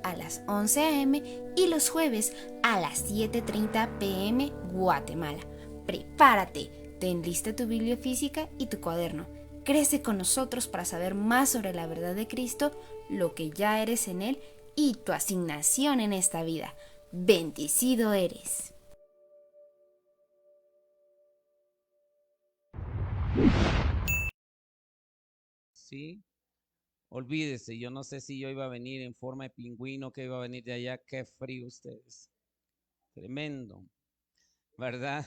a las 11 a.m. y los jueves a las 7:30 p.m. Guatemala. Prepárate, ten lista tu Biblia física y tu cuaderno. Crece con nosotros para saber más sobre la verdad de Cristo, lo que ya eres en Él y tu asignación en esta vida. Bendecido eres. Sí, olvídese, yo no sé si yo iba a venir en forma de pingüino, que iba a venir de allá, qué frío ustedes. Tremendo, ¿verdad?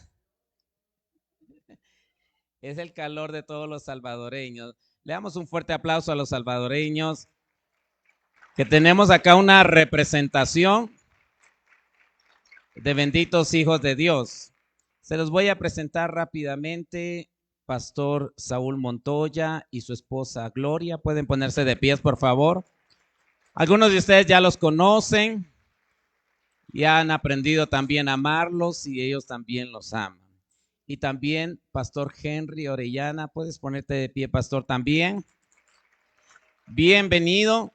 Es el calor de todos los salvadoreños. Le damos un fuerte aplauso a los salvadoreños, que tenemos acá una representación de benditos hijos de Dios. Se los voy a presentar rápidamente. Pastor Saúl Montoya y su esposa Gloria. Pueden ponerse de pies, por favor. Algunos de ustedes ya los conocen, ya han aprendido también a amarlos y ellos también los aman. Y también Pastor Henry Orellana, puedes ponerte de pie, Pastor, también. Bienvenido,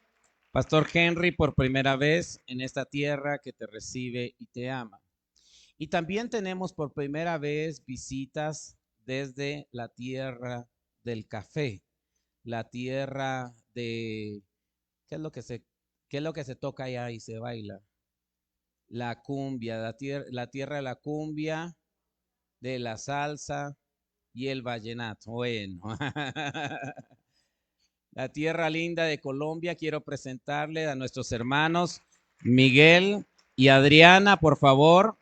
Pastor Henry, por primera vez en esta tierra que te recibe y te ama. Y también tenemos por primera vez visitas desde la tierra del café, la tierra de, ¿qué es lo que se, qué es lo que se toca allá y se baila? La cumbia, la tierra de la cumbia, de la salsa y el vallenato. Bueno, la tierra linda de Colombia. Quiero presentarle a nuestros hermanos Miguel y Adriana, por favor.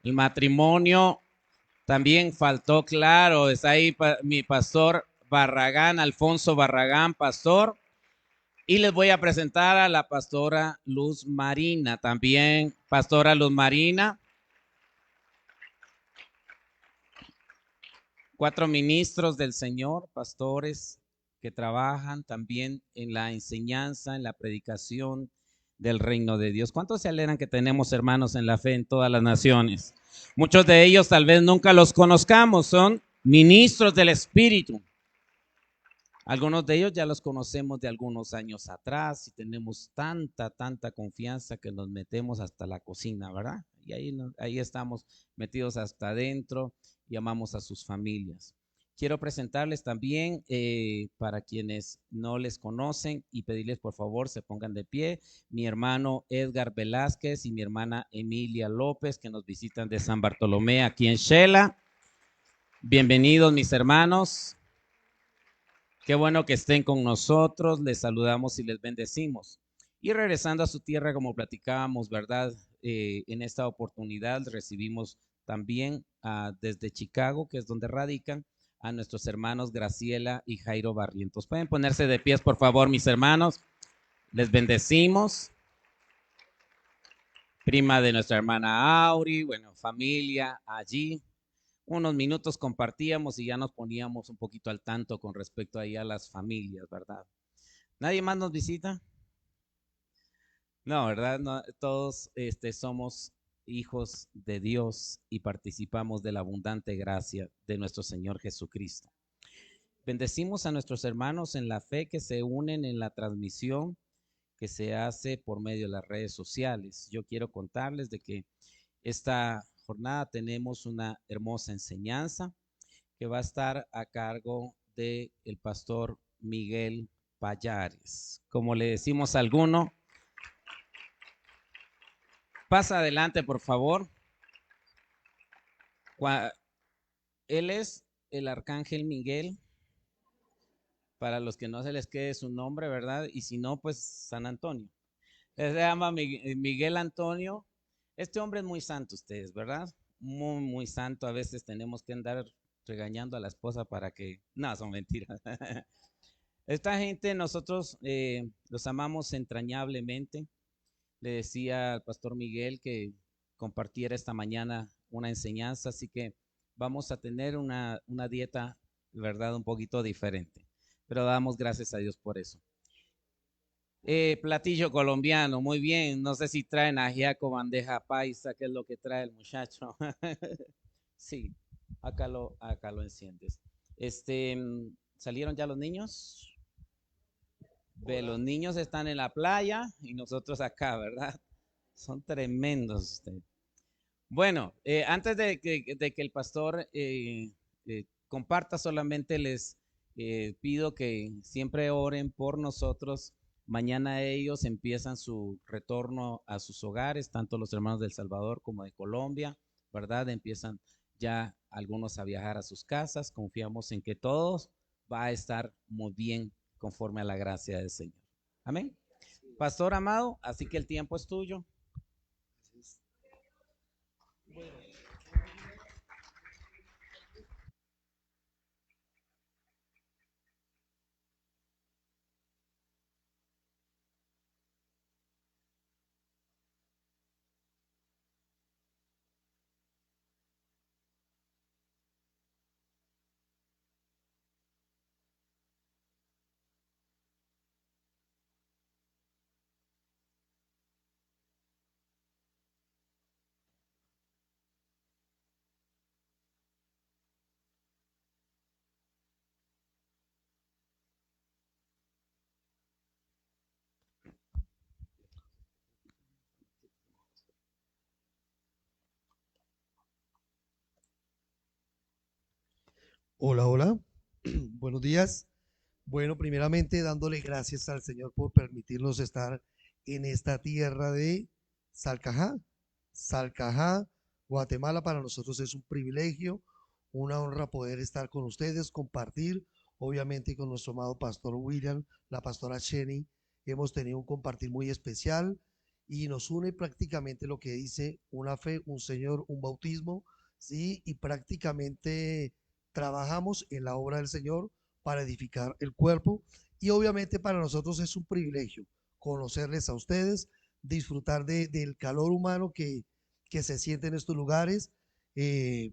El matrimonio también faltó, claro, está ahí mi pastor Barragán, Alfonso Barragán, pastor. Y les voy a presentar a la pastora Luz Marina, también pastora Luz Marina. 4 ministros del Señor, pastores que trabajan también en la enseñanza, en la predicación del reino de Dios. ¿Cuántos se alegran que tenemos hermanos en la fe en todas las naciones? Muchos de ellos tal vez nunca los conozcamos, son ministros del Espíritu. Algunos de ellos ya los conocemos de algunos años atrás y tenemos tanta confianza que nos metemos hasta la cocina, ¿verdad? Y ahí estamos metidos hasta adentro y amamos a sus familias. Quiero presentarles también, para quienes no les conocen, y pedirles por favor se pongan de pie, mi hermano Edgar Velázquez y mi hermana Emilia López, que nos visitan de San Bartolomé aquí en Shela. Bienvenidos mis hermanos. Qué bueno que estén con nosotros, les saludamos y les bendecimos. Y regresando a su tierra, como platicábamos, ¿verdad? En esta oportunidad recibimos también desde Chicago, que es donde radican, a nuestros hermanos Graciela y Jairo Barrientos. Pueden ponerse de pies, por favor, mis hermanos. Les bendecimos. Prima de nuestra hermana Auri, bueno, familia allí. Unos minutos compartíamos y ya nos poníamos un poquito al tanto con respecto ahí a las familias, ¿verdad? ¿Nadie más nos visita? No, ¿verdad? No, todos somos hijos de Dios y participamos de la abundante gracia de nuestro Señor Jesucristo. Bendecimos a nuestros hermanos en la fe que se unen en la transmisión que se hace por medio de las redes sociales. Yo quiero contarles de que esta jornada tenemos una hermosa enseñanza que va a estar a cargo del pastor Miguel Payares. Como le decimos a alguno, pasa adelante, por favor. Él es el arcángel Miguel, para los que no se les quede su nombre, ¿verdad? Y si no, pues San Antonio. Él se llama Miguel Antonio. Este hombre es muy santo, ustedes, ¿verdad? Muy santo. A veces tenemos que andar regañando a la esposa para que... No, son mentiras. Esta gente nosotros los amamos entrañablemente. Le decía al pastor Miguel que compartiera esta mañana una enseñanza, así que vamos a tener una dieta, ¿verdad? Un poquito diferente, pero damos gracias a Dios por eso. Platillo colombiano, muy bien. No sé si traen ajiaco, bandeja paisa, que es lo que trae el muchacho. Sí, acá lo enciendes. ¿Salieron ya los niños? Ve, los niños están en la playa y nosotros acá, ¿verdad? Son tremendos ustedes. Bueno, antes de que el pastor comparta, solamente les pido que siempre oren por nosotros. Mañana ellos empiezan su retorno a sus hogares, tanto los hermanos del Salvador como de Colombia, ¿verdad? Empiezan ya algunos a viajar a sus casas. Confiamos en que todos va a estar muy bien conforme a la gracia del Señor. Amén. Pastor amado, así que el tiempo es tuyo. Hola, hola. Buenos días. Bueno, primeramente dándole gracias al Señor por permitirnos estar en esta tierra de Salcajá. Salcajá, Guatemala, para nosotros es un privilegio, una honra poder estar con ustedes, compartir, obviamente con nuestro amado pastor William, la pastora Cheney. Hemos tenido un compartir muy especial y nos une prácticamente lo que dice una fe, un Señor, un bautismo, ¿sí? Y prácticamente trabajamos en la obra del Señor para edificar el cuerpo y obviamente para nosotros es un privilegio conocerles a ustedes, disfrutar del calor humano que se siente en estos lugares,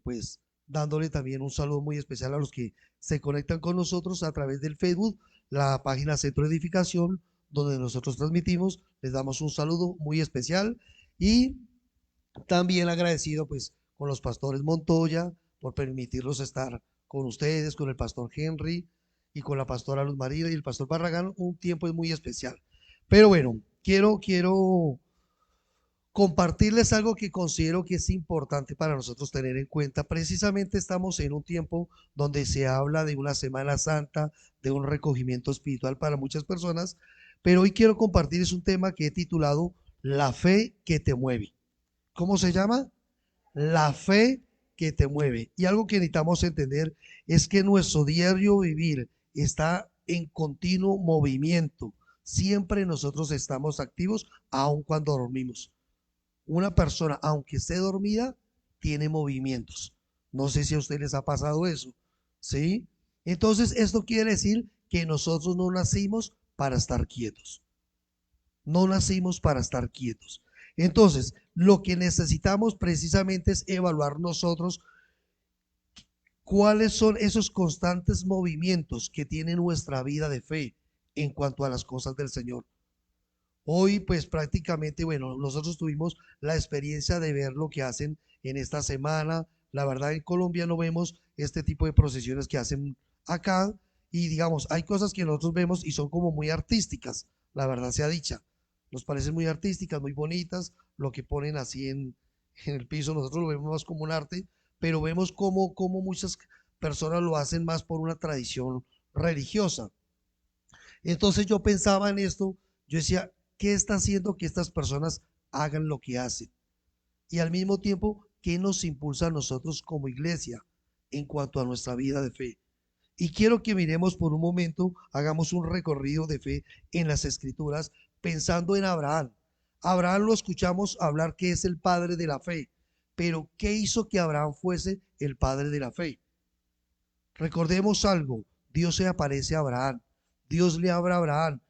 pues dándole también un saludo muy especial a los que se conectan con nosotros a través del Facebook, la página Centro de Edificación, donde nosotros transmitimos, les damos un saludo muy especial y también agradecido pues con los pastores Montoya por permitirnos estar con ustedes, con el pastor Henry y con la pastora Luz María y el pastor Barragán, un tiempo muy especial. Pero bueno, quiero compartirles algo que considero que es importante para nosotros tener en cuenta. Precisamente estamos en un tiempo donde se habla de una Semana Santa, de un recogimiento espiritual para muchas personas, pero hoy quiero compartir es un tema que he titulado La fe que te mueve. ¿Cómo se llama? La fe que te mueve. Y algo que necesitamos entender es que nuestro diario vivir está en continuo movimiento. Siempre nosotros estamos activos, aun cuando dormimos. Una persona, aunque esté dormida, tiene movimientos. No sé si a ustedes les ha pasado eso, ¿sí? Entonces, esto quiere decir que nosotros no nacimos para estar quietos. No nacimos para estar quietos. Entonces, lo que necesitamos precisamente es evaluar nosotros cuáles son esos constantes movimientos que tiene nuestra vida de fe en cuanto a las cosas del Señor. Hoy, pues prácticamente, bueno, nosotros tuvimos la experiencia de ver lo que hacen en esta semana. La verdad, en Colombia no vemos este tipo de procesiones que hacen acá. Y digamos, hay cosas que nosotros vemos y son como muy artísticas, la verdad sea dicha. Nos parecen muy artísticas, muy bonitas, lo que ponen así en el piso, nosotros lo vemos más como un arte, pero vemos como muchas personas lo hacen más por una tradición religiosa. Entonces yo pensaba en esto, yo decía, ¿qué está haciendo que estas personas hagan lo que hacen? Y al mismo tiempo, ¿qué nos impulsa a nosotros como iglesia en cuanto a nuestra vida de fe? Y quiero que miremos por un momento, hagamos un recorrido de fe en las escrituras, pensando en Abraham. Abraham lo escuchamos hablar que es el padre de la fe, pero ¿qué hizo que Abraham fuese el padre de la fe? Recordemos algo, Dios se aparece a Abraham, Dios le habla a Abraham,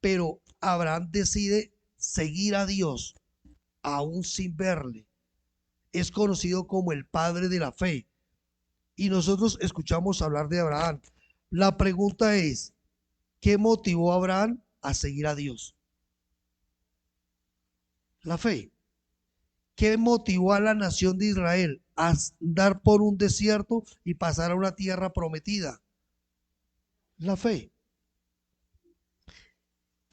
pero Abraham decide seguir a Dios aún sin verle. Es conocido como el padre de la fe. Y nosotros escuchamos hablar de Abraham. La pregunta es, ¿qué motivó a Abraham a seguir a Dios? La fe. ¿Qué motivó a la nación de Israel a andar por un desierto y pasar a una tierra prometida? La fe.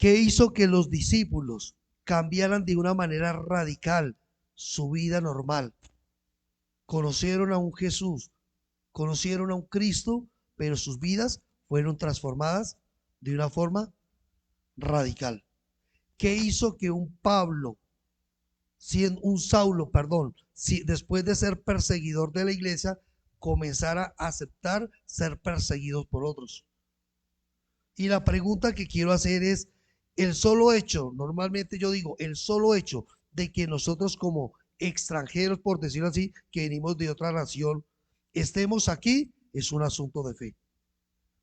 ¿Qué hizo que los discípulos cambiaran de una manera radical su vida normal? Conocieron a un Jesús, conocieron a un Cristo, pero sus vidas fueron transformadas de una forma radical. ¿Qué hizo que un Pablo, un Saulo, perdón, después de ser perseguidor de la iglesia, comenzara a aceptar ser perseguidos por otros? Y la pregunta que quiero hacer es, el solo hecho, normalmente yo digo, el solo hecho de que nosotros como extranjeros, por decirlo así, que venimos de otra nación, estemos aquí, es un asunto de fe.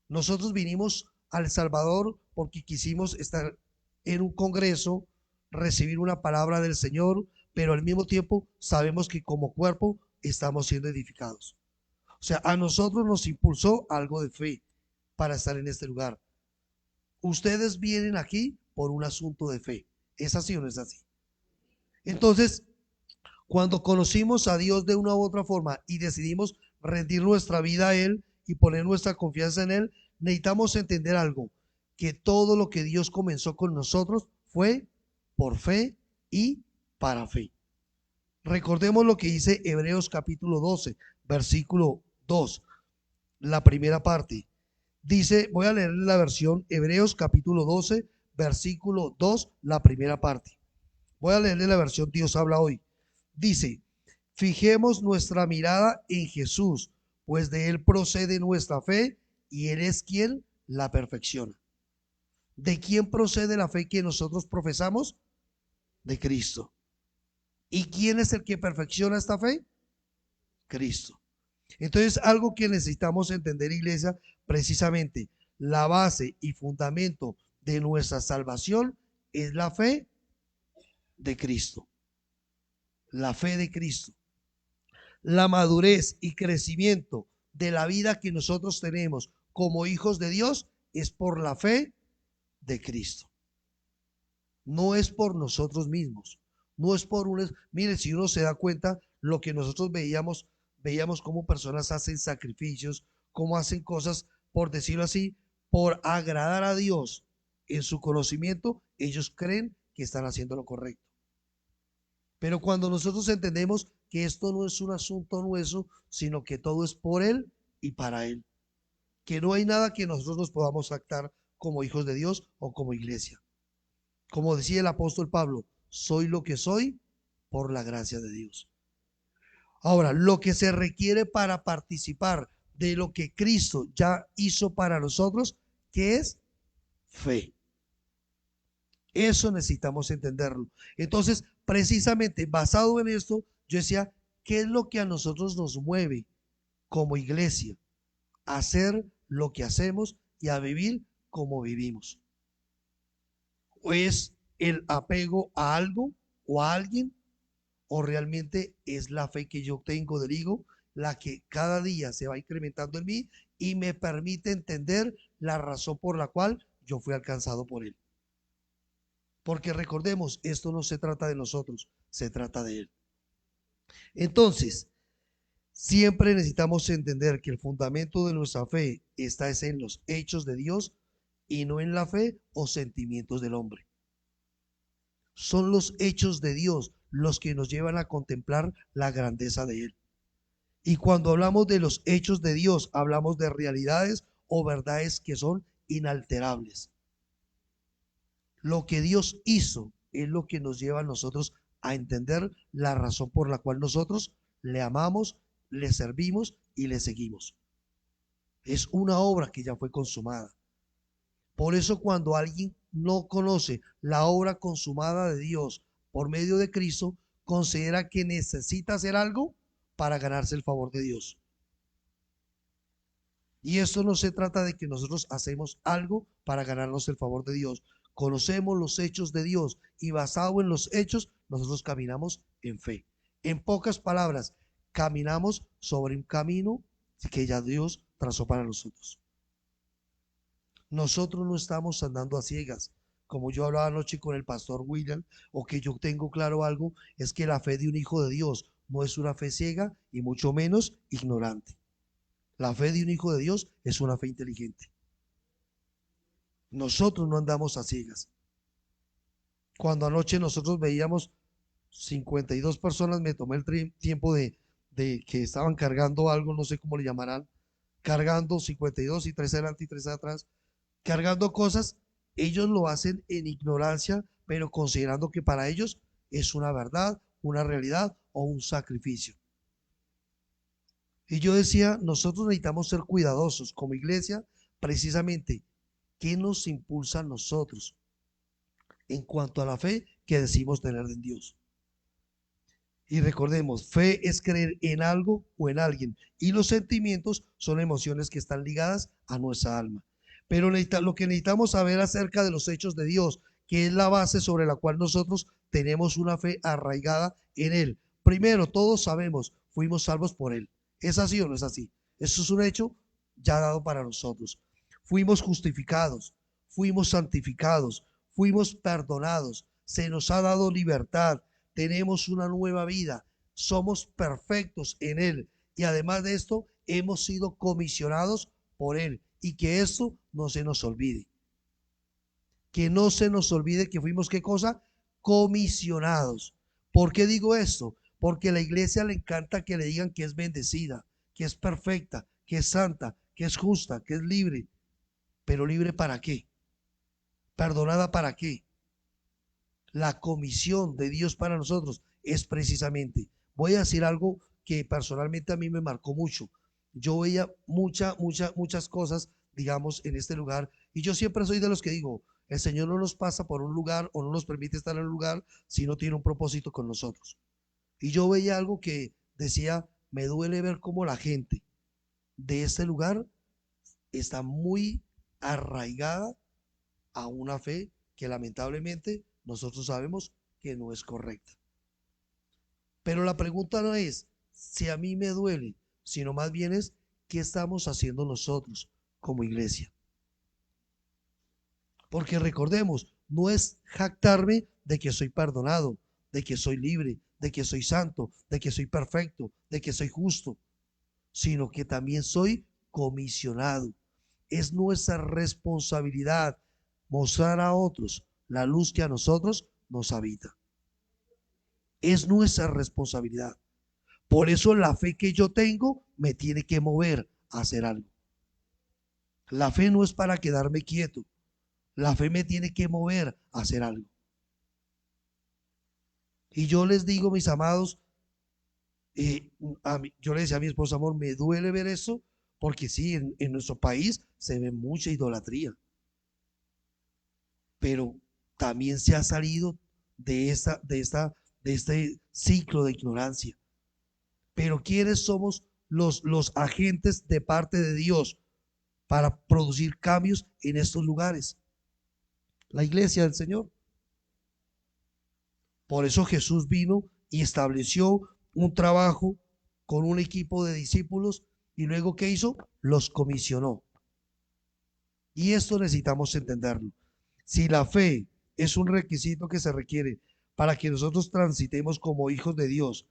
Nosotros vinimos a El Salvador porque quisimos estar en un congreso, recibir una palabra del Señor, pero al mismo tiempo sabemos que como cuerpo estamos siendo edificados. O sea, a nosotros nos impulsó algo de fe para estar en este lugar. Ustedes vienen aquí por un asunto de fe. ¿Es así o no es así? Entonces, cuando conocimos a Dios de una u otra forma y decidimos rendir nuestra vida a Él y poner nuestra confianza en Él, necesitamos entender algo, que todo lo que Dios comenzó con nosotros fue por fe y para fe. Recordemos lo que dice Hebreos capítulo 12, versículo 2, la primera parte. Dice, voy a leer la versión Hebreos capítulo 12, versículo 2, la primera parte. Voy a leerle la versión Dios habla hoy. Dice, fijemos nuestra mirada en Jesús, pues de Él procede nuestra fe y Él es quien la perfecciona. ¿De quién procede la fe que nosotros profesamos? De Cristo. ¿Y quién es el que perfecciona esta fe? Cristo. Entonces, algo que necesitamos entender, iglesia, precisamente la base y fundamento de nuestra salvación es la fe de Cristo. La fe de Cristo. La madurez y crecimiento de la vida que nosotros tenemos como hijos de Dios es por la fe de Cristo. No es por nosotros mismos. No es por un... Mire, si uno se da cuenta, lo que nosotros veíamos cómo personas hacen sacrificios, cómo hacen cosas, por decirlo así, por agradar a Dios. En su conocimiento, ellos creen que están haciendo lo correcto. Pero cuando nosotros entendemos que esto no es un asunto nuestro, sino que todo es por Él y para Él, que no hay nada que nosotros nos podamos actar como hijos de Dios o como iglesia. Como decía el apóstol Pablo, soy lo que soy por la gracia de Dios. Ahora, lo que se requiere para participar de lo que Cristo ya hizo para nosotros, ¿qué es? Fe. Eso necesitamos entenderlo. Entonces, precisamente basado en esto, yo decía, ¿qué es lo que a nosotros nos mueve como iglesia a hacer lo que hacemos y a vivir como vivimos? ¿O es el apego a algo o a alguien? ¿O realmente es la fe que yo tengo del Hijo la que cada día se va incrementando en mí y me permite entender la razón por la cual yo fui alcanzado por Él? Porque recordemos, esto no se trata de nosotros, se trata de Él. Entonces, siempre necesitamos entender que el fundamento de nuestra fe está en los hechos de Dios y no en la fe o sentimientos del hombre. Son los hechos de Dios los que nos llevan a contemplar la grandeza de Él. Y cuando hablamos de los hechos de Dios, hablamos de realidades o verdades que son inalterables. Lo que Dios hizo es lo que nos lleva a nosotros a entender la razón por la cual nosotros le amamos, le servimos y le seguimos. Es una obra que ya fue consumada. Por eso cuando alguien no conoce la obra consumada de Dios por medio de Cristo, considera que necesita hacer algo para ganarse el favor de Dios. Y esto no se trata de que nosotros hacemos algo para ganarnos el favor de Dios. Conocemos los hechos de Dios y basado en los hechos, nosotros caminamos en fe. En pocas palabras, caminamos sobre un camino que ya Dios trazó para nosotros. Nosotros no estamos andando a ciegas. Como yo hablaba anoche con el pastor William, o que yo tengo claro algo, es que la fe de un hijo de Dios no es una fe ciega y mucho menos ignorante. La fe de un hijo de Dios es una fe inteligente. Nosotros no andamos a ciegas. Cuando anoche nosotros veíamos 52 personas, me tomé el tiempo de que estaban cargando algo, no sé cómo le llamarán, cargando 52 y 3 adelante y 3 atrás, cargando cosas. Ellos lo hacen en ignorancia, pero considerando que para ellos es una verdad, una realidad o un sacrificio. Y yo decía, nosotros necesitamos ser cuidadosos como iglesia, precisamente, ¿qué nos impulsa a nosotros en cuanto a la fe que decimos tener en Dios? Y recordemos, fe es creer en algo o en alguien, y los sentimientos son emociones que están ligadas a nuestra alma. Pero lo que necesitamos saber acerca de los hechos de Dios, que es la base sobre la cual nosotros tenemos una fe arraigada en Él. Primero, todos sabemos, fuimos salvos por Él. ¿Es así o no es así? Eso es un hecho ya dado para nosotros. Fuimos justificados, fuimos santificados, fuimos perdonados, se nos ha dado libertad, tenemos una nueva vida, somos perfectos en Él y además de esto hemos sido comisionados por Él, y que esto no se nos olvide. Que no se nos olvide que fuimos, ¿qué cosa? Comisionados. ¿Por qué digo esto? Porque a la iglesia le encanta que le digan que es bendecida, que es perfecta, que es santa, que es justa, que es libre. ¿Pero libre para qué? ¿Perdonada para qué? La comisión de Dios para nosotros es precisamente, voy a decir algo que personalmente a mí me marcó mucho. Yo veía muchas cosas, digamos, en este lugar, y yo siempre soy de los que digo, el Señor no nos pasa por un lugar o no nos permite estar en un lugar si no tiene un propósito con nosotros. Y yo veía algo que decía, me duele ver cómo la gente de este lugar está muy arraigada a una fe que lamentablemente nosotros sabemos que no es correcta. Pero la pregunta no es si a mí me duele, sino más bien es qué estamos haciendo nosotros como iglesia. Porque recordemos, no es jactarme de que soy perdonado, de que soy libre, de que soy santo, de que soy perfecto, de que soy justo, sino que también soy comisionado. Es nuestra responsabilidad mostrar a otros la luz que a nosotros nos habita. Es nuestra responsabilidad. Por eso la fe que yo tengo me tiene que mover a hacer algo. La fe no es para quedarme quieto. La fe me tiene que mover a hacer algo. Y yo les digo, mis amados, yo le decía a mi esposa, amor, me duele ver eso, porque sí, en nuestro país se ve mucha idolatría. Pero también se ha salido de este ciclo de ignorancia. Pero ¿quiénes somos los agentes de parte de Dios para producir cambios en estos lugares? La iglesia del Señor. Por eso Jesús vino y estableció un trabajo con un equipo de discípulos y luego ¿qué hizo? Los comisionó. Y esto necesitamos entenderlo. Si la fe es un requisito que se requiere para que nosotros transitemos como hijos de Dios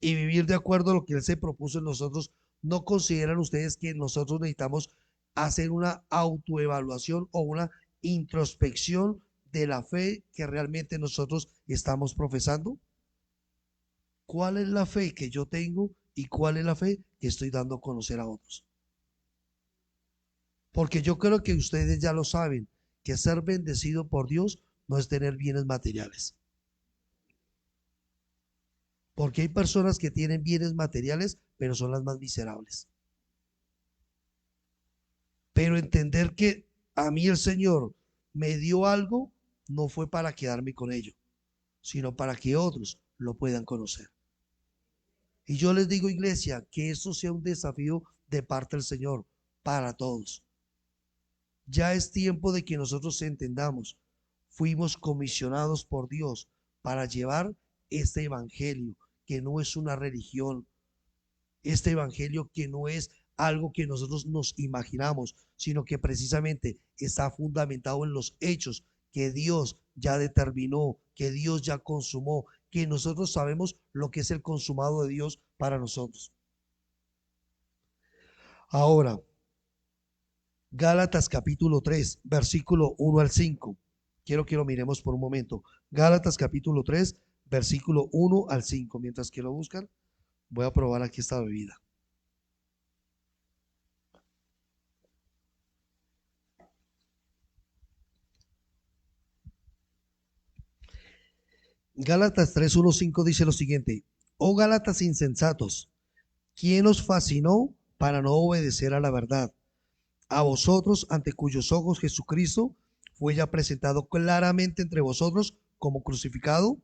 y vivir de acuerdo a lo que Él se propuso en nosotros, ¿no consideran ustedes que nosotros necesitamos hacer una autoevaluación o una introspección de la fe que realmente nosotros estamos profesando? ¿Cuál es la fe que yo tengo y cuál es la fe que estoy dando a conocer a otros? Porque yo creo que ustedes ya lo saben, que ser bendecido por Dios no es tener bienes materiales. Porque hay personas que tienen bienes materiales, pero son las más miserables. Pero entender que a mí el Señor me dio algo, no fue para quedarme con ello, sino para que otros lo puedan conocer. Y yo les digo, iglesia, que esto sea un desafío de parte del Señor para todos. Ya es tiempo de que nosotros entendamos, fuimos comisionados por Dios para llevar este evangelio, que no es una religión, este evangelio que no es algo que nosotros nos imaginamos, sino que precisamente está fundamentado en los hechos que Dios ya determinó, que Dios ya consumó, que nosotros sabemos lo que es el consumado de Dios para nosotros. Ahora, Gálatas capítulo 3, versículo 1 al 5. quiero que lo miremos por un momento. Gálatas capítulo 3, versículo 1 al 5. Mientras que lo buscan, voy a probar aquí esta bebida. Gálatas 3, 1, 5 dice lo siguiente: Oh Gálatas insensatos, ¿quién os fascinó para no obedecer a la verdad? A vosotros, ante cuyos ojos Jesucristo fue ya presentado claramente entre vosotros como crucificado.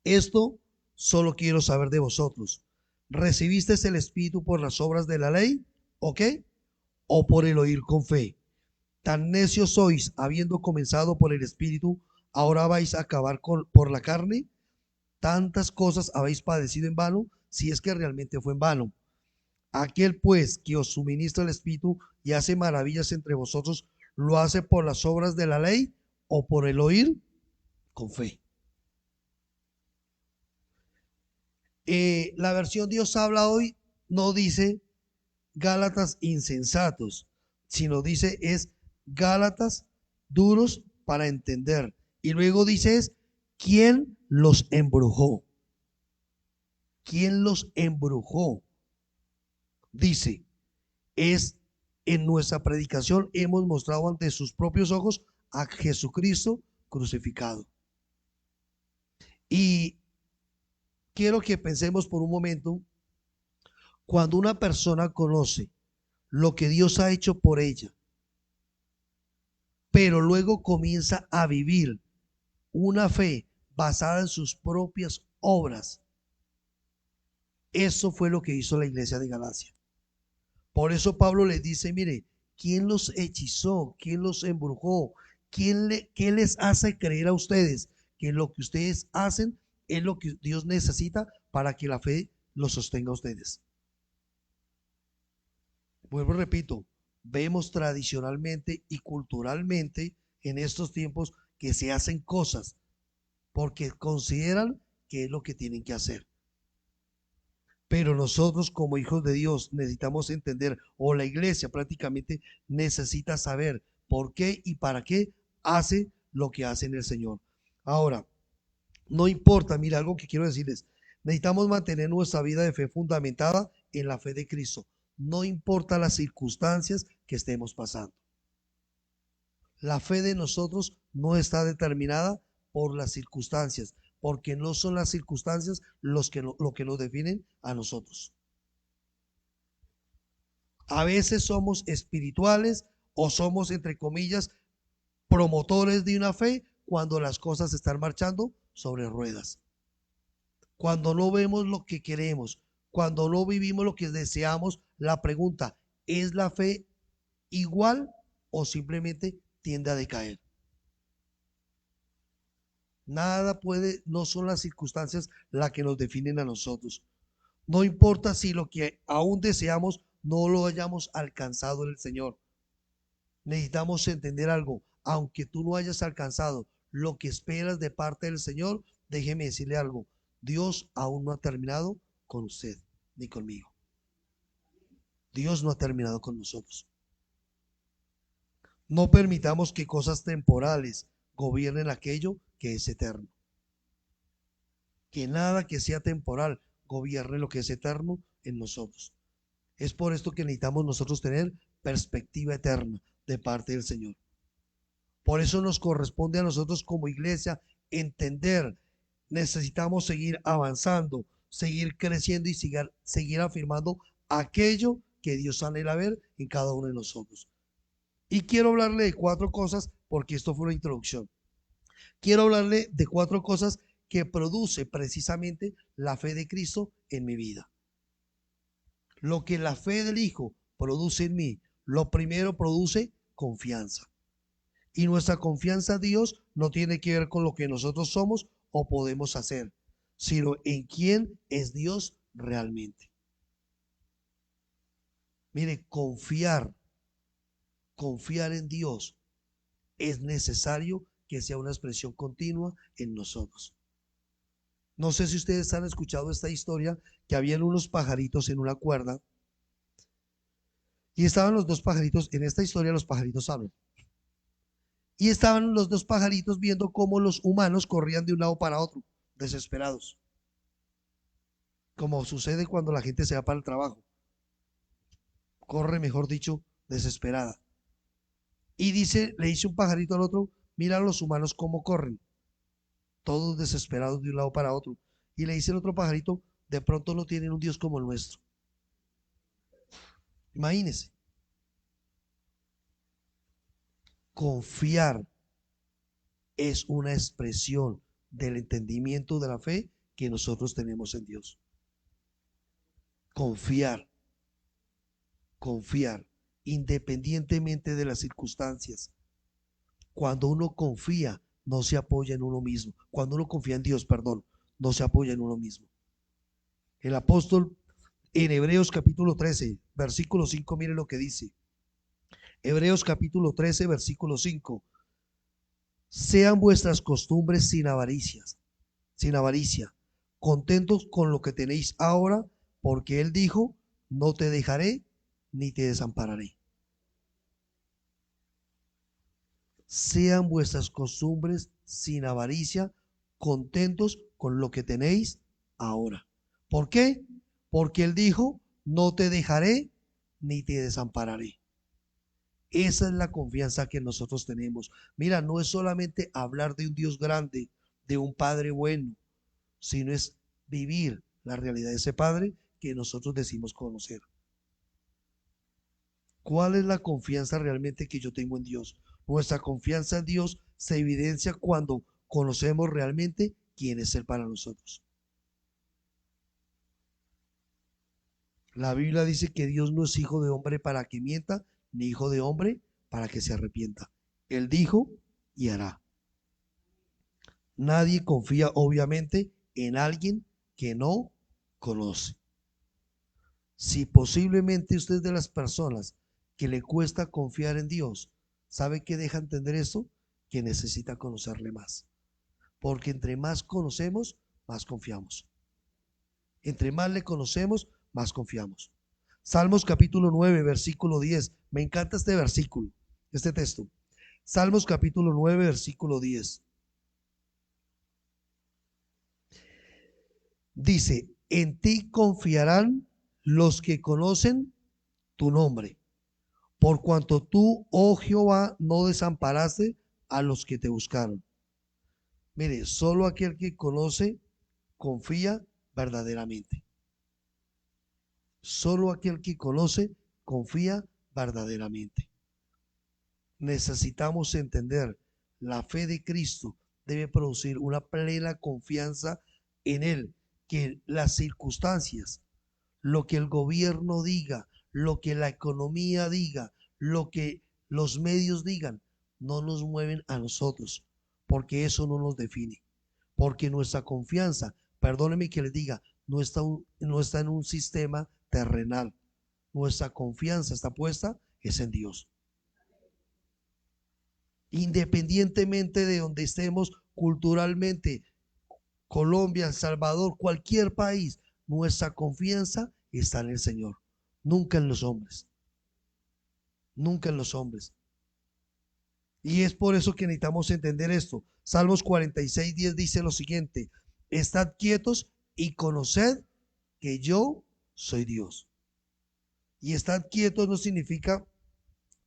Esto solo quiero saber de vosotros. ¿Recibisteis el Espíritu por las obras de la ley? ¿O qué? ¿O por el oír con fe? Tan necios sois, habiendo comenzado por el Espíritu, ahora vais a acabar por la carne. Tantas cosas habéis padecido en vano, si es que realmente fue en vano. Aquel pues que os suministra el Espíritu y hace maravillas entre vosotros, ¿lo hace por las obras de la ley o por el oír con fe? La versión Dios habla hoy no dice Gálatas insensatos, sino dice es Gálatas duros para entender. Y luego dice es ¿quién los embrujó? ¿Quién los embrujó? Dice, es en nuestra predicación hemos mostrado ante sus propios ojos a Jesucristo crucificado. Y quiero que pensemos por un momento, cuando una persona conoce lo que Dios ha hecho por ella, pero luego comienza a vivir una fe basada en sus propias obras, eso fue lo que hizo la iglesia de Galacia. Por eso Pablo les dice, mire, ¿quién los hechizó? ¿Quién los embrujó? ¿Qué les hace creer a ustedes que lo que ustedes hacen es lo que Dios necesita para que la fe los sostenga a ustedes? Vuelvo y repito, vemos tradicionalmente y culturalmente en estos tiempos que se hacen cosas porque consideran que es lo que tienen que hacer. Pero nosotros como hijos de Dios necesitamos entender, o la iglesia prácticamente necesita saber por qué y para qué hace lo que hace en el Señor. Ahora, no importa, mira, algo que quiero decirles, necesitamos mantener nuestra vida de fe fundamentada en la fe de Cristo. No importa las circunstancias que estemos pasando. La fe de nosotros no está determinada por las circunstancias, porque no son las circunstancias lo que nos definen a nosotros. A veces somos espirituales o somos, entre comillas, promotores de una fe cuando las cosas están marchando sobre ruedas. Cuando no vemos lo que queremos, cuando no vivimos lo que deseamos, la pregunta, ¿es la fe igual o simplemente tiende a decaer? Nada puede, no son las circunstancias las que nos definen a nosotros. No importa si lo que aún deseamos no lo hayamos alcanzado en el Señor. Necesitamos entender algo. Aunque tú no hayas alcanzado lo que esperas de parte del Señor, déjeme decirle algo. Dios aún no ha terminado con usted ni conmigo. Dios no ha terminado con nosotros. No permitamos que cosas temporales gobiernen aquello que es eterno. Que nada que sea temporal gobierne lo que es eterno en nosotros. Es por esto que necesitamos nosotros tener perspectiva eterna de parte del Señor. Por eso nos corresponde a nosotros como iglesia entender, necesitamos seguir avanzando, seguir creciendo y seguir afirmando aquello que Dios anhela ver en cada uno de nosotros. Y quiero hablarle de 4 cosas, porque esto fue una introducción. Quiero hablarle de 4 cosas que produce precisamente la fe de Cristo en mi vida. Lo que la fe del Hijo produce en mí, lo primero produce confianza. Y nuestra confianza a Dios no tiene que ver con lo que nosotros somos o podemos hacer, sino en quién es Dios realmente. Mire, confiar en Dios es necesario que sea una expresión continua en nosotros. No sé si ustedes han escuchado esta historia, que habían unos pajaritos en una cuerda y estaban los 2 pajaritos. En esta historia los pajaritos hablan Y estaban los dos pajaritos viendo cómo los humanos corrían de un lado para otro, desesperados, como sucede cuando la gente se va para el trabajo. Corre, mejor dicho, desesperada. Y le dice un pajarito al otro, mira a los humanos cómo corren, todos desesperados de un lado para otro. Y le dice el otro pajarito, de pronto no tienen un Dios como el nuestro. Imagínense. Confiar es una expresión del entendimiento de la fe que nosotros tenemos en Dios. Confiar, confiar, independientemente de las circunstancias. Cuando uno confía, no se apoya en uno mismo. Cuando uno confía en Dios, perdón, no se apoya en uno mismo. El apóstol en Hebreos capítulo 13, versículo 5, mire lo que dice. Hebreos capítulo 13, versículo 5. Sean vuestras costumbres sin avaricia, contentos con lo que tenéis ahora, porque Él dijo, no te dejaré ni te desampararé. Sean vuestras costumbres sin avaricia, contentos con lo que tenéis ahora. ¿Por qué? Porque Él dijo, no te dejaré ni te desampararé. Esa es la confianza que nosotros tenemos. Mira, no es solamente hablar de un Dios grande, de un Padre bueno, sino es vivir la realidad de ese Padre que nosotros decimos conocer. ¿Cuál es la confianza realmente que yo tengo en Dios? Nuestra confianza en Dios se evidencia cuando conocemos realmente quién es Él para nosotros. La Biblia dice que Dios no es hijo de hombre para que mienta, ni hijo de hombre para que se arrepienta. Él dijo y hará. Nadie confía obviamente en alguien que no conoce. Si posiblemente usted es de las personas que le cuesta confiar en Dios, ¿sabe qué deja entender esto? Que necesita conocerle más. Porque entre más conocemos, más confiamos. Entre más le conocemos, más confiamos. Salmos capítulo 9, versículo 10. Me encanta este versículo, este texto. Salmos capítulo 9, versículo 10. Dice, en ti confiarán los que conocen tu nombre, por cuanto tú, oh Jehová, no desamparaste a los que te buscaron. Mire, solo aquel que conoce, confía verdaderamente. Solo aquel que conoce, confía verdaderamente. Necesitamos entender, la fe de Cristo debe producir una plena confianza en Él, que las circunstancias, lo que el gobierno diga, lo que la economía diga, lo que los medios digan, no nos mueven a nosotros, porque eso no nos define. Porque nuestra confianza, perdónenme que les diga, no está en un sistema terrenal. Nuestra confianza está puesta es en Dios. Independientemente de donde estemos culturalmente, Colombia, El Salvador, cualquier país, nuestra confianza está en el Señor, nunca en los hombres, nunca en los hombres. Y es por eso que necesitamos entender esto. Salmos 46:10 dice lo siguiente: estad quietos y conoced que yo soy Dios. Y estar quietos no significa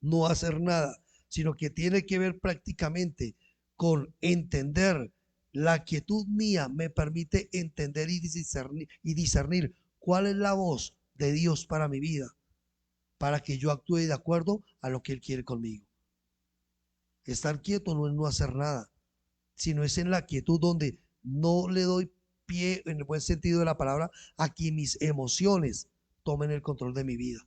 no hacer nada, sino que tiene que ver prácticamente con entender. La quietud mía me permite entender y discernir cuál es la voz de Dios para mi vida, para que yo actúe de acuerdo a lo que Él quiere conmigo. Estar quieto no es no hacer nada, sino es en la quietud donde no le doy pie, en el buen sentido de la palabra, a que mis emociones tomen el control de mi vida.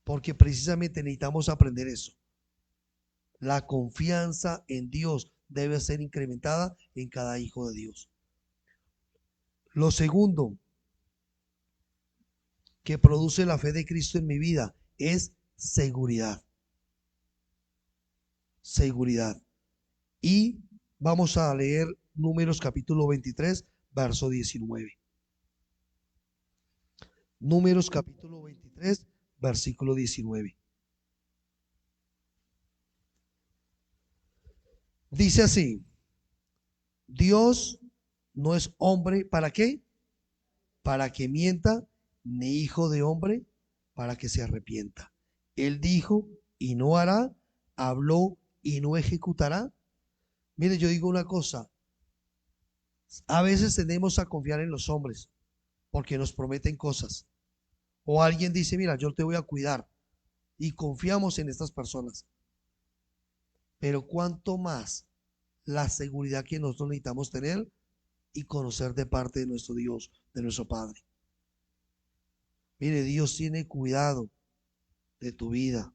Porque precisamente necesitamos aprender eso. La confianza en Dios debe ser incrementada en cada hijo de Dios. Lo segundo que produce la fe de Cristo en mi vida es seguridad. Seguridad. Y vamos a leer Números capítulo 23, verso 19. Números capítulo 23, versículo 19. Dice así, Dios no es hombre, ¿para qué? Para que mienta, ni hijo de hombre para que se arrepienta. Él dijo y no hará, habló y no ejecutará. Mire, yo digo una cosa, a veces tendemos a confiar en los hombres porque nos prometen cosas. O alguien dice, mira, yo te voy a cuidar y confiamos en estas personas. Pero cuánto más la seguridad que nosotros necesitamos tener y conocer de parte de nuestro Dios, de nuestro Padre. Mire, Dios tiene cuidado de tu vida.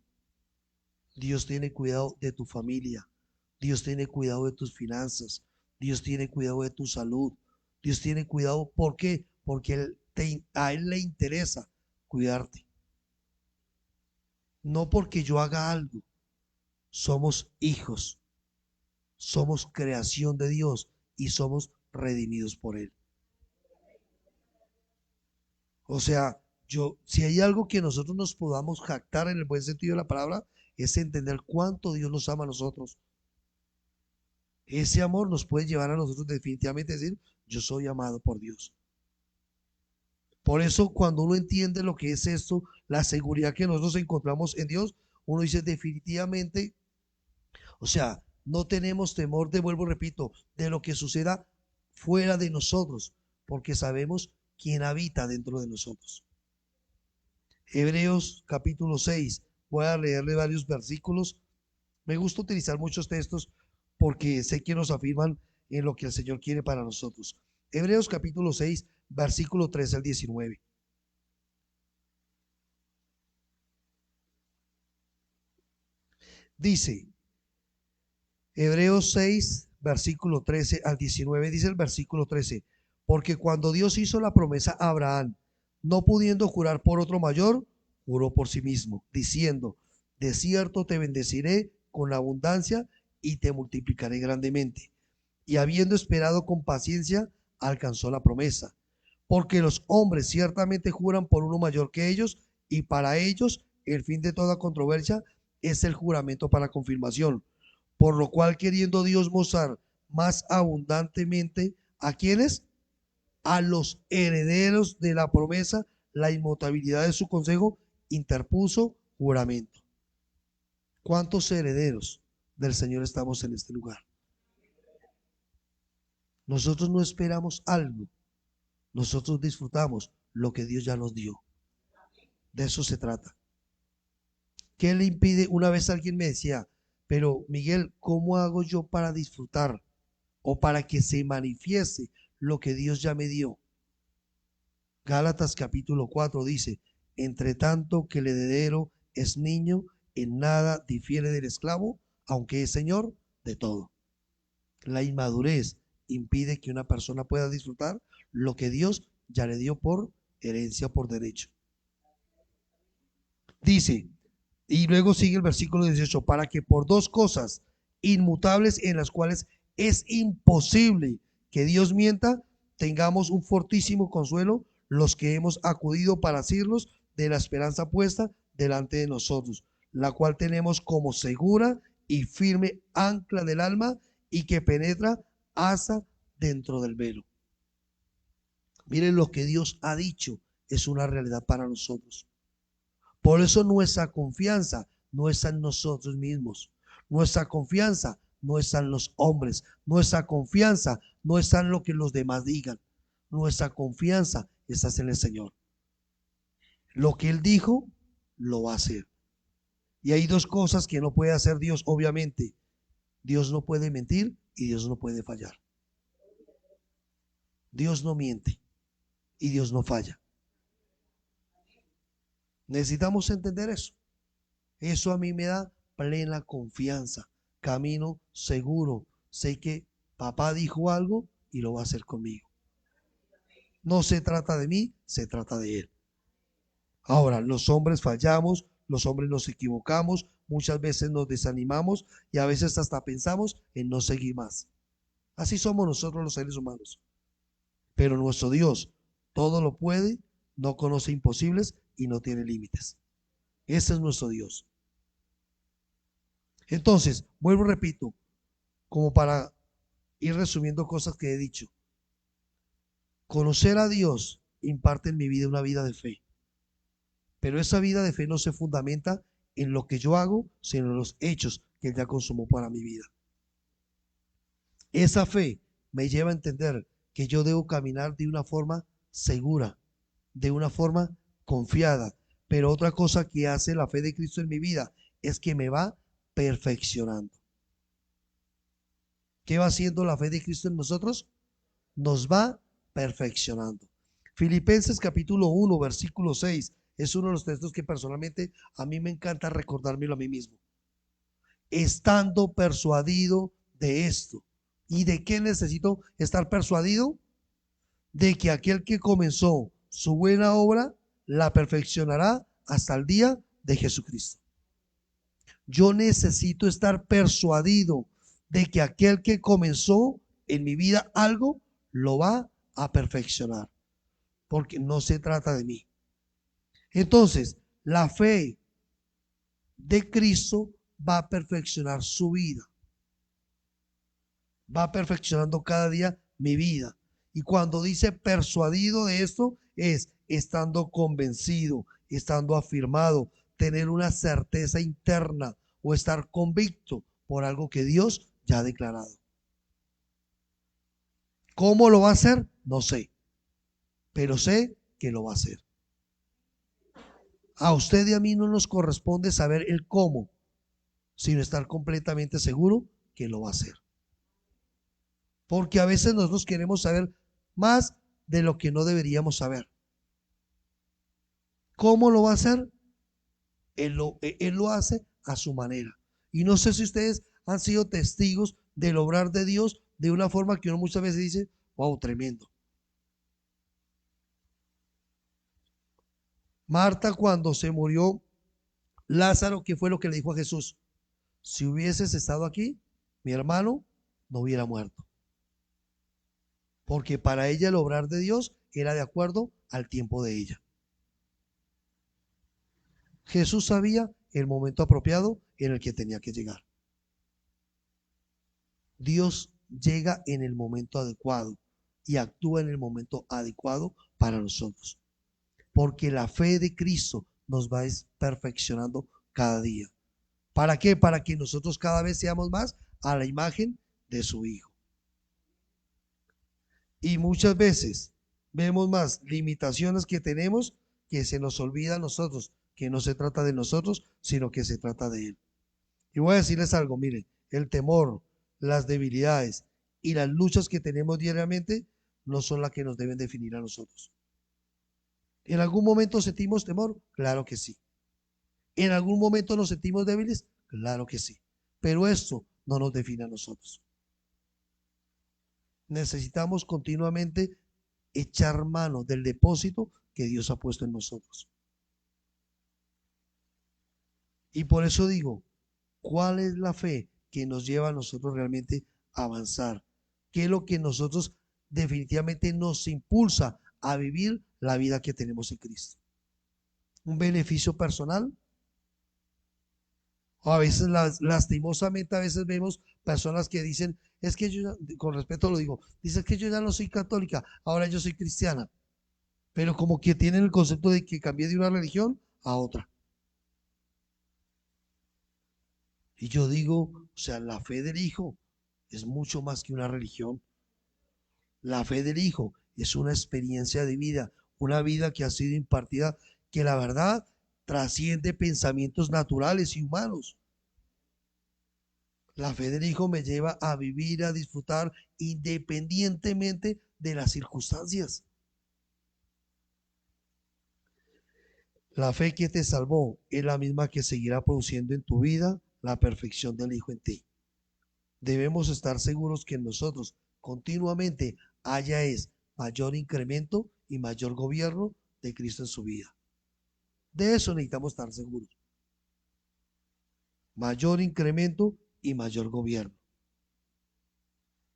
Dios tiene cuidado de tu familia. Dios tiene cuidado de tus finanzas. Dios tiene cuidado de tu salud. Dios tiene cuidado, ¿por qué? Porque a Él le interesa cuidarte. No porque yo haga algo. Somos hijos. Somos creación de Dios y somos redimidos por Él. O sea, si hay algo que nosotros nos podamos jactar en el buen sentido de la palabra, es entender cuánto Dios nos ama a nosotros. Ese amor nos puede llevar a nosotros definitivamente a decir, yo soy amado por Dios. Por eso cuando uno entiende lo que es esto, la seguridad que nosotros encontramos en Dios, uno dice definitivamente, o sea, no tenemos temor, vuelvo, repito, de lo que suceda fuera de nosotros, porque sabemos quién habita dentro de nosotros. Hebreos capítulo 6, voy a leerle varios versículos. Me gusta utilizar muchos textos porque sé que nos afirman en lo que el Señor quiere para nosotros. Hebreos capítulo 6, versículo 13 al 19. Dice, Hebreos 6, versículo 13 al 19, dice el versículo 13, porque cuando Dios hizo la promesa a Abraham, no pudiendo jurar por otro mayor, juró por sí mismo, diciendo, de cierto te bendeciré con abundancia y te multiplicaré grandemente. Y habiendo esperado con paciencia, alcanzó la promesa. Porque los hombres ciertamente juran por uno mayor que ellos, y para ellos el fin de toda controversia es el juramento para confirmación. Por lo cual, queriendo Dios mostrar más abundantemente a quienes, a los herederos de la promesa, la inmutabilidad de su consejo, interpuso juramento. ¿Cuántos herederos del Señor estamos en este lugar? Nosotros no esperamos algo, nosotros disfrutamos lo que Dios ya nos dio. De eso se trata. ¿Qué le impide? Una vez alguien me decía, pero Miguel, ¿cómo hago yo para disfrutar o para que se manifieste lo que Dios ya me dio? Gálatas capítulo 4 dice, entre tanto que el heredero es niño, en nada difiere del esclavo, aunque es señor de todo. La inmadurez impide que una persona pueda disfrutar lo que Dios ya le dio por herencia, por derecho. Dice, y luego sigue el versículo 18, para que por dos cosas inmutables en las cuales es imposible que Dios mienta, tengamos un fortísimo consuelo los que hemos acudido para asirnos de la esperanza puesta delante de nosotros, la cual tenemos como segura y firme ancla del alma y que penetra hasta dentro del velo. Miren, lo que Dios ha dicho es una realidad para nosotros. Por eso nuestra confianza no está en nosotros mismos. Nuestra confianza no está en los hombres. Nuestra confianza no está en lo que los demás digan. Nuestra confianza está en el Señor. Lo que Él dijo, lo va a hacer. Y hay dos cosas que no puede hacer Dios, obviamente. Dios no puede mentir y Dios no puede fallar. Dios no miente y Dios no falla. Necesitamos entender eso. Eso a mí me da plena confianza. Camino seguro. Sé que papá dijo algo y lo va a hacer conmigo. No se trata de mí, se trata de Él. Ahora, los hombres fallamos, los hombres nos equivocamos, muchas veces nos desanimamos y a veces hasta pensamos en no seguir más. Así somos nosotros los seres humanos. Pero nuestro Dios todo lo puede, no conoce imposibles y no tiene límites. Ese es nuestro Dios. Entonces, vuelvo y repito, como para ir resumiendo cosas que he dicho. Conocer a Dios imparte en mi vida una vida de fe, pero esa vida de fe no se fundamenta en lo que yo hago, sino en los hechos que Él ya consumó para mi vida. Esa fe me lleva a entender que yo debo caminar de una forma segura, de una forma confiada. Pero otra cosa que hace la fe de Cristo en mi vida es que me va perfeccionando. ¿Qué va haciendo la fe de Cristo en nosotros? Nos va perfeccionando. Filipenses capítulo 1, versículo 6 es uno de los textos que personalmente a mí me encanta recordármelo a mí mismo. Estando persuadido de esto. ¿Y de qué necesito estar persuadido? De que aquel que comenzó su buena obra la perfeccionará hasta el día de Jesucristo. Yo necesito estar persuadido de que aquel que comenzó en mi vida algo lo va a perfeccionar, porque no se trata de mí. Entonces, la fe de Cristo va a perfeccionar su vida, va perfeccionando cada día mi vida. Y cuando dice persuadido de esto, es estando convencido, estando afirmado, tener una certeza interna o estar convicto por algo que Dios ya ha declarado. ¿Cómo lo va a hacer? No sé, pero sé que lo va a hacer. A usted y a mí no nos corresponde saber el cómo, sino estar completamente seguro que lo va a hacer. Porque a veces nosotros queremos saber más de lo que no deberíamos saber. ¿Cómo lo va a hacer? Él lo hace a su manera. Y no sé si ustedes han sido testigos del obrar de Dios de una forma que uno muchas veces dice, wow, tremendo. Marta, cuando se murió Lázaro, ¿qué fue lo que le dijo a Jesús? Si hubieses estado aquí, mi hermano no hubiera muerto. Porque para ella el obrar de Dios era de acuerdo al tiempo de ella. Jesús sabía el momento apropiado en el que tenía que llegar. Dios llega en el momento adecuado y actúa en el momento adecuado para nosotros. Porque la fe de Cristo nos va perfeccionando cada día. ¿Para qué? Para que nosotros cada vez seamos más a la imagen de su Hijo. Y muchas veces vemos más limitaciones que tenemos que se nos olvida a nosotros que no se trata de nosotros, sino que se trata de Él. Y voy a decirles algo, miren, el temor, las debilidades y las luchas que tenemos diariamente no son las que nos deben definir a nosotros. ¿En algún momento sentimos temor? Claro que sí. ¿En algún momento nos sentimos débiles? Claro que sí. Pero esto no nos define a nosotros. Necesitamos continuamente echar mano del depósito que Dios ha puesto en nosotros. Y por eso digo, ¿cuál es la fe que nos lleva a nosotros realmente a avanzar? ¿Qué es lo que nosotros definitivamente nos impulsa a vivir la vida que tenemos en Cristo? ¿Un beneficio personal? O a veces, lastimosamente, a veces vemos personas que dicen, es que yo, con respeto lo digo, dicen que yo ya no soy católica, ahora yo soy cristiana. Pero como que tienen el concepto de que cambié de una religión a otra. Y yo digo, o sea, la fe del Hijo es mucho más que una religión. La fe del Hijo es una experiencia de vida, una vida que ha sido impartida, que la verdad trasciende pensamientos naturales y humanos. La fe del Hijo me lleva a vivir, a disfrutar independientemente de las circunstancias. La fe que te salvó es la misma que seguirá produciendo en tu vida la perfección del Hijo en ti. Debemos estar seguros que en nosotros continuamente haya mayor incremento y mayor gobierno de Cristo en su vida. De eso necesitamos estar seguros. Mayor incremento y mayor gobierno.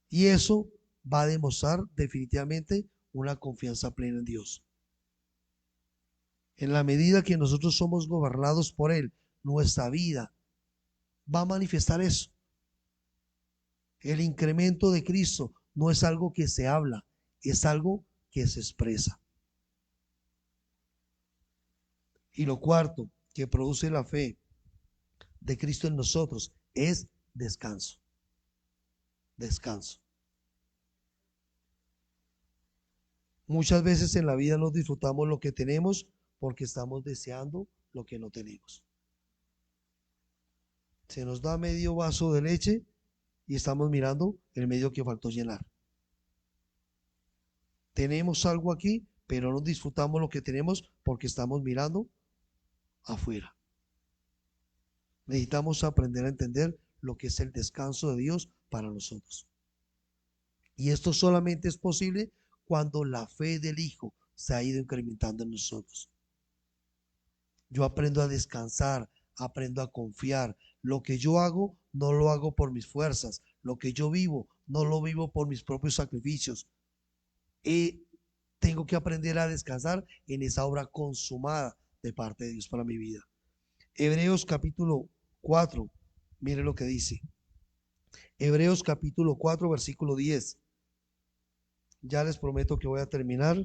Y eso va a demostrar definitivamente una confianza plena en Dios. En la medida que nosotros somos gobernados por Él, nuestra vida va a manifestar eso. El incremento de Cristo no es algo que se habla, es algo que se expresa. Y lo cuarto que produce la fe de Cristo en nosotros es descanso. Descanso. Muchas veces en la vida no disfrutamos lo que tenemos porque estamos deseando lo que no tenemos. Se nos da medio vaso de leche y estamos mirando el medio que faltó llenar. Tenemos algo aquí, pero no disfrutamos lo que tenemos porque estamos mirando afuera. Necesitamos aprender a entender lo que es el descanso de Dios para nosotros. Y esto solamente es posible cuando la fe del Hijo se ha ido incrementando en nosotros. Yo aprendo a descansar, aprendo a confiar. Lo que yo hago, no lo hago por mis fuerzas. Lo que yo vivo, no lo vivo por mis propios sacrificios. Tengo que aprender a descansar en esa obra consumada de parte de Dios para mi vida. Hebreos capítulo 4, mire lo que dice. Hebreos capítulo 4, versículo 10. Ya les prometo que voy a terminar.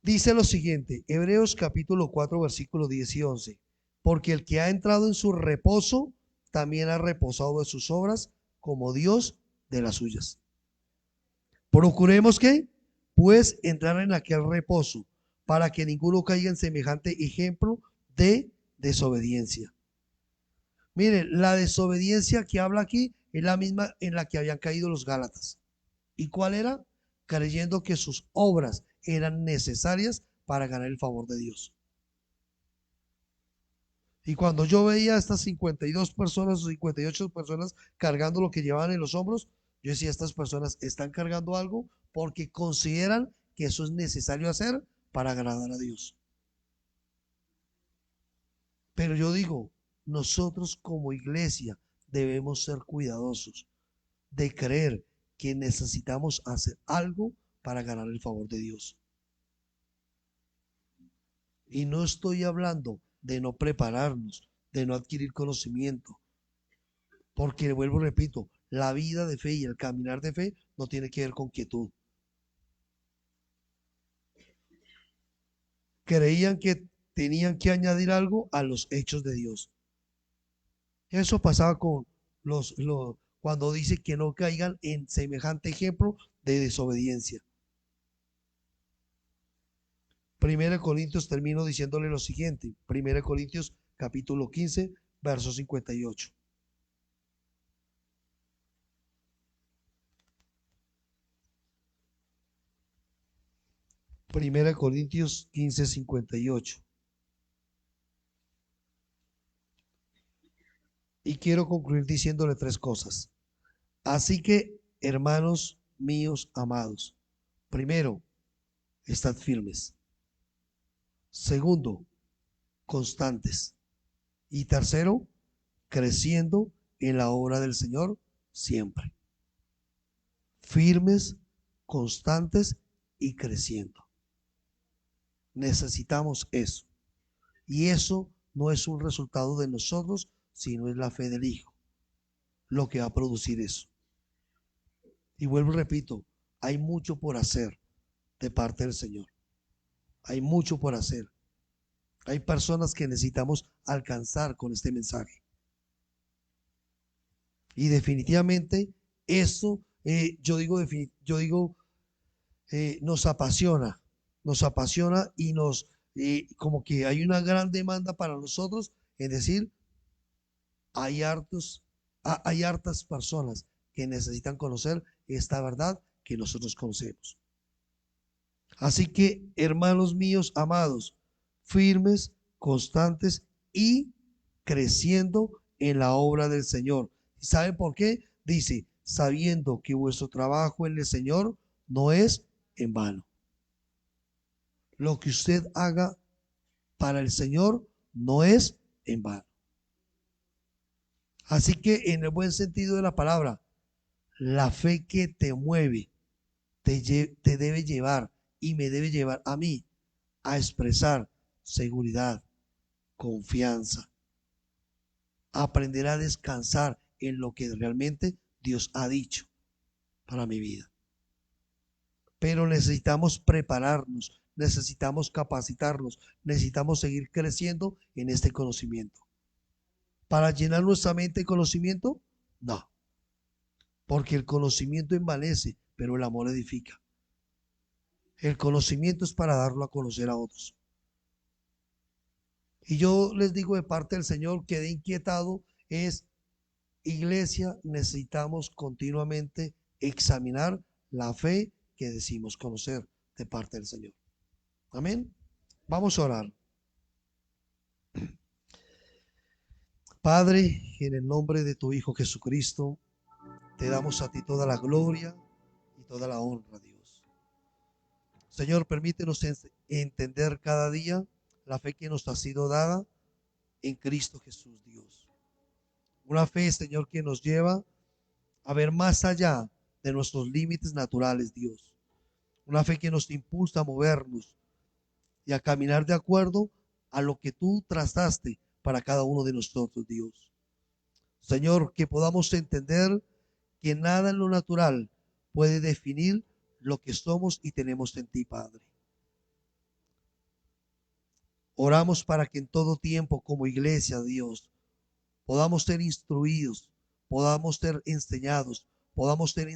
Dice lo siguiente, Hebreos capítulo 4, versículo 10 y 11. Porque el que ha entrado en su reposo, también ha reposado de sus obras, como Dios de las suyas. Procuremos que, pues, entrar en aquel reposo, para que ninguno caiga en semejante ejemplo de desobediencia. Miren, la desobediencia que habla aquí es la misma en la que habían caído los Gálatas. ¿Y cuál era? Creyendo que sus obras eran necesarias para ganar el favor de Dios. Y cuando yo veía a estas 52 personas o 58 personas cargando lo que llevaban en los hombros, yo decía, estas personas están cargando algo porque consideran que eso es necesario hacer para agradar a Dios. Pero yo digo, nosotros como iglesia debemos ser cuidadosos de creer que necesitamos hacer algo para ganar el favor de Dios. Y no estoy hablando de no prepararnos, de no adquirir conocimiento, porque vuelvo y repito, la vida de fe y el caminar de fe no tiene que ver con quietud. Creían que tenían que añadir algo a los hechos de Dios. Eso pasaba con cuando dice que no caigan en semejante ejemplo de desobediencia. Primera de Corintios termino diciéndole lo siguiente. Primera de Corintios capítulo 15, verso 58. Primera de Corintios 15, 58. Y quiero concluir diciéndole tres cosas. Así que, hermanos míos amados, primero, estad firmes. Segundo, constantes. Y tercero, creciendo en la obra del Señor siempre. Firmes, constantes y creciendo. Necesitamos eso. Y eso no es un resultado de nosotros, sino es la fe del Hijo lo que va a producir eso. Y vuelvo y repito, hay mucho por hacer de parte del Señor. Hay mucho por hacer. Hay personas que necesitamos alcanzar con este mensaje. Y definitivamente eso, yo digo, nos apasiona y como que hay una gran demanda para nosotros, es decir, hay hartas personas que necesitan conocer esta verdad que nosotros conocemos. Así que, hermanos míos amados, firmes, constantes y creciendo en la obra del Señor. ¿Saben por qué? Dice, sabiendo que vuestro trabajo en el Señor no es en vano. Lo que usted haga para el Señor no es en vano. Así que en el buen sentido de la palabra, la fe que te mueve te debe llevar y me debe llevar a mí a expresar seguridad, confianza, aprender a descansar en lo que realmente Dios ha dicho para mi vida. Pero necesitamos prepararnos, necesitamos capacitarnos, necesitamos seguir creciendo en este conocimiento. ¿Para llenar nuestra mente de conocimiento? No, porque el conocimiento envanece, pero el amor edifica. El conocimiento es para darlo a conocer a otros. Y yo les digo de parte del Señor, quedé inquietado, iglesia, necesitamos continuamente examinar la fe que decimos conocer de parte del Señor. Amén. Vamos a orar. Padre, en el nombre de tu Hijo Jesucristo, te damos a ti toda la gloria y toda la honra, Dios. Señor, permítenos entender cada día la fe que nos ha sido dada en Cristo Jesús, Dios. Una fe, Señor, que nos lleva a ver más allá de nuestros límites naturales, Dios. Una fe que nos impulsa a movernos y a caminar de acuerdo a lo que tú trazaste para cada uno de nosotros, Dios. Señor, que podamos entender que nada en lo natural puede definir lo que somos y tenemos en ti, Padre. Oramos para que en todo tiempo como iglesia, Dios, podamos ser instruidos, podamos ser enseñados, podamos ser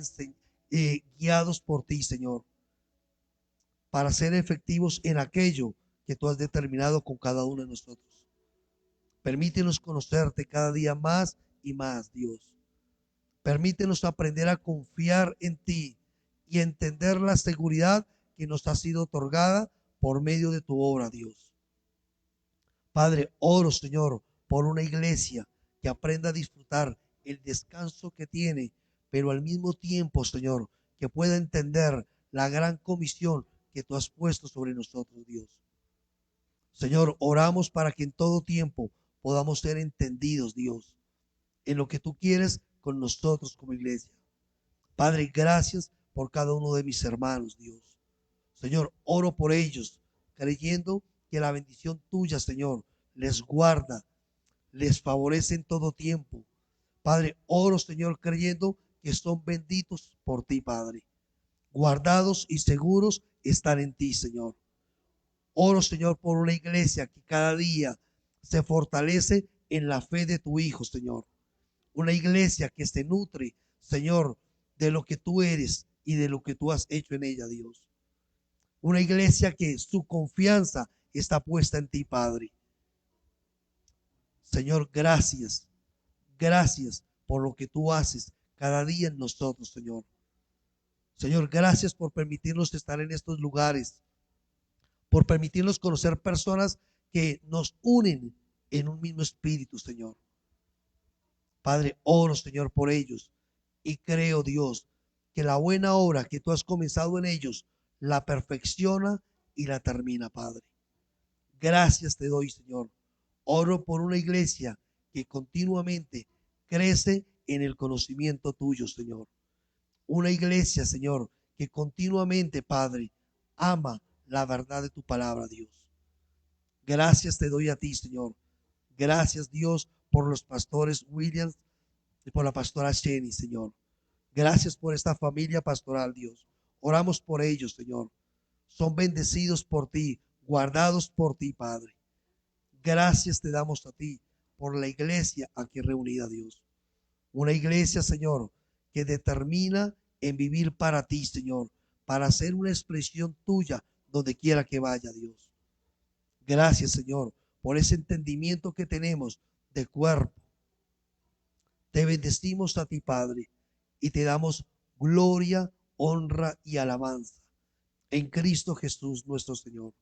guiados por ti, Señor, para ser efectivos en aquello que tú has determinado con cada uno de nosotros. Permítenos conocerte cada día más y más, Dios. Permítenos aprender a confiar en ti y entender la seguridad que nos ha sido otorgada por medio de tu obra, Dios. Padre, oro, Señor, por una iglesia que aprenda a disfrutar el descanso que tiene, pero al mismo tiempo, Señor, que pueda entender la gran comisión que tú has puesto sobre nosotros, Dios. Señor, oramos para que en todo tiempo podamos ser entendidos, Dios, en lo que tú quieres con nosotros como iglesia. Padre, gracias por cada uno de mis hermanos, Dios. Señor, oro por ellos, creyendo que la bendición tuya, Señor, les guarda, les favorece en todo tiempo. Padre, oro, Señor, creyendo que son benditos por ti, Padre. Guardados y seguros están en ti, Señor. Oro, Señor, por una iglesia que cada día se fortalece en la fe de tu Hijo, Señor. Una iglesia que se nutre, Señor, de lo que tú eres y de lo que tú has hecho en ella, Dios. Una iglesia que su confianza está puesta en ti, Padre. Señor, gracias. Gracias por lo que tú haces cada día en nosotros, Señor. Señor, gracias por permitirnos estar en estos lugares, por permitirnos conocer personas que nos unen en un mismo espíritu, Señor. Padre, oro, Señor, por ellos y creo, Dios, que la buena obra que tú has comenzado en ellos la perfecciona y la termina, Padre. Gracias te doy, Señor. Oro por una iglesia que continuamente crece en el conocimiento tuyo, Señor. Una iglesia, Señor, que continuamente, Padre, ama la verdad de tu palabra, Dios. Gracias te doy a ti, Señor. Gracias, Dios, por los pastores Williams y por la pastora Jenny, Señor. Gracias por esta familia pastoral, Dios. Oramos por ellos, Señor. Son bendecidos por ti, guardados por ti, Padre. Gracias te damos a ti por la iglesia aquí reunida, Dios. Una iglesia, Señor, que determina en vivir para ti, Señor, para hacer una expresión tuya donde quiera que vaya, Dios. Gracias, Señor, por ese entendimiento que tenemos de cuerpo. Te bendecimos a ti, Padre, y te damos gloria, honra y alabanza en Cristo Jesús nuestro Señor.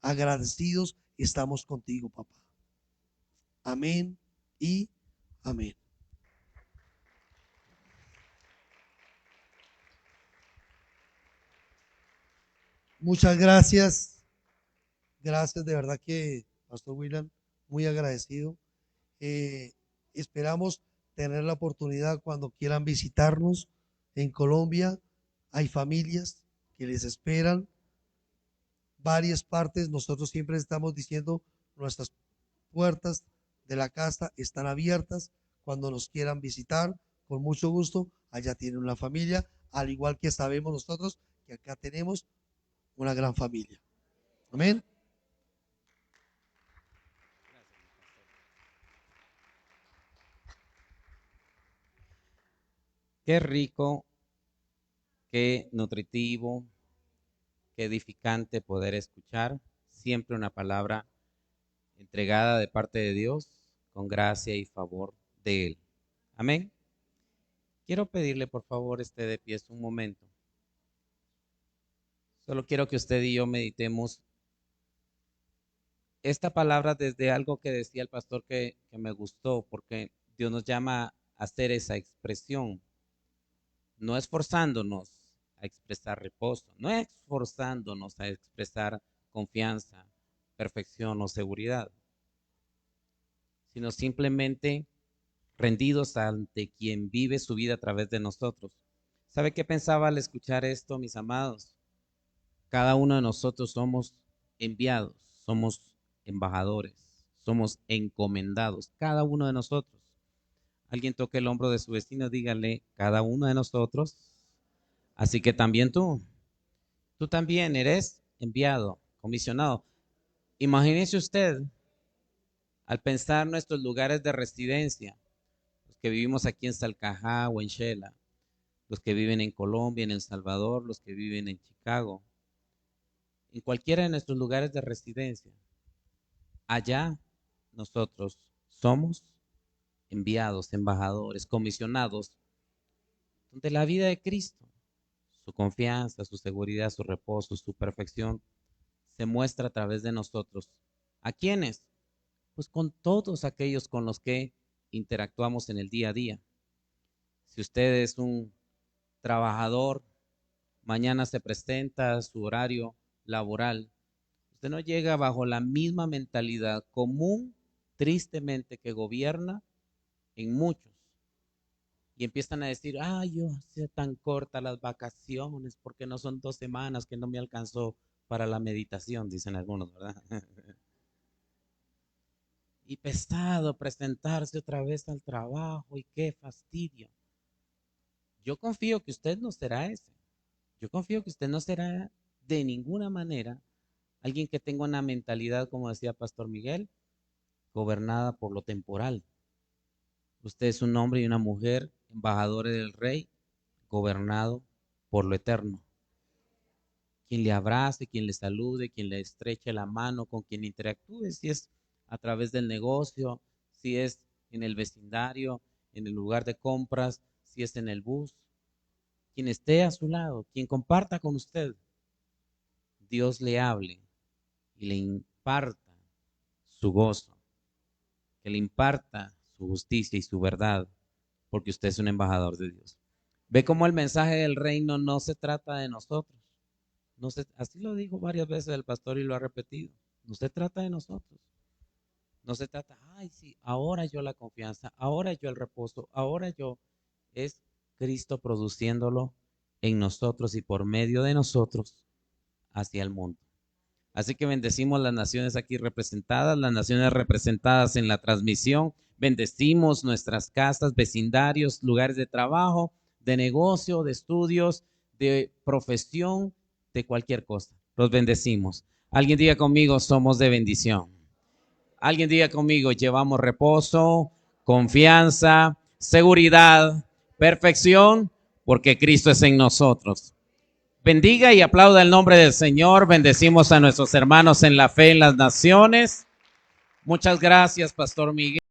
Agradecidos estamos contigo, papá. Amén y amén. Muchas gracias. Gracias, de verdad que, Pastor William, muy agradecido. Esperamos tener la oportunidad cuando quieran visitarnos en Colombia. Hay familias que les esperan. Varias partes, nosotros siempre estamos diciendo nuestras puertas de la casa están abiertas cuando nos quieran visitar, con mucho gusto. Allá tienen una familia, al igual que sabemos nosotros que acá tenemos una gran familia. Amén. Qué rico, qué nutritivo, qué edificante poder escuchar siempre una palabra entregada de parte de Dios con gracia y favor de Él. Amén. Quiero pedirle, por favor, esté de pie un momento. Solo quiero que usted y yo meditemos esta palabra desde algo que decía el pastor que me gustó, porque Dios nos llama a hacer esa expresión, no esforzándonos a expresar reposo, no esforzándonos a expresar confianza, perfección o seguridad, sino simplemente rendidos ante quien vive su vida a través de nosotros. ¿Sabe qué pensaba al escuchar esto, mis amados? Cada uno de nosotros somos enviados, somos embajadores, somos encomendados, cada uno de nosotros. Alguien toque el hombro de su vecino, dígale, cada uno de nosotros. Así que también tú también eres enviado, comisionado. Imagínese usted, al pensar nuestros lugares de residencia, los que vivimos aquí en Salcajá o en Shela, los que viven en Colombia, en El Salvador, los que viven en Chicago, en cualquiera de nuestros lugares de residencia, allá nosotros somos enviados, embajadores, comisionados, donde la vida de Cristo, su confianza, su seguridad, su reposo, su perfección, se muestra a través de nosotros. ¿A quiénes? Pues con todos aquellos con los que interactuamos en el día a día. Si usted es un trabajador, mañana se presenta a su horario laboral, usted no llega bajo la misma mentalidad común, tristemente, que gobierna en muchos. Y empiezan a decir, yo hacía tan cortas las vacaciones, porque no son 2 semanas que no me alcanzó para la meditación, dicen algunos, ¿verdad? Y pesado presentarse otra vez al trabajo, y qué fastidio. Yo confío que usted no será ese. Yo confío que usted no será de ninguna manera alguien que tenga una mentalidad, como decía Pastor Miguel, gobernada por lo temporal. Usted es un hombre y una mujer, embajadores del Rey, gobernado por lo eterno. Quien le abrace, quien le salude, quien le estreche la mano, con quien interactúe, si es a través del negocio, si es en el vecindario, en el lugar de compras, si es en el bus, quien esté a su lado, quien comparta con usted, Dios le hable y le imparta su gozo, que le imparta su justicia y su verdad, porque usted es un embajador de Dios. Ve cómo el mensaje del reino no se trata de nosotros. Así lo dijo varias veces el pastor y lo ha repetido. No se trata de nosotros. No se trata, sí, ahora yo la confianza, ahora yo el reposo, ahora yo. Es Cristo produciéndolo en nosotros y por medio de nosotros hacia el mundo. Así que bendecimos las naciones aquí representadas, las naciones representadas en la transmisión. Bendecimos nuestras casas, vecindarios, lugares de trabajo, de negocio, de estudios, de profesión, de cualquier cosa. Los bendecimos. Alguien diga conmigo, somos de bendición. Alguien diga conmigo, llevamos reposo, confianza, seguridad, perfección, porque Cristo es en nosotros. Bendiga y aplauda el nombre del Señor. Bendecimos a nuestros hermanos en la fe en las naciones. Muchas gracias, Pastor Miguel.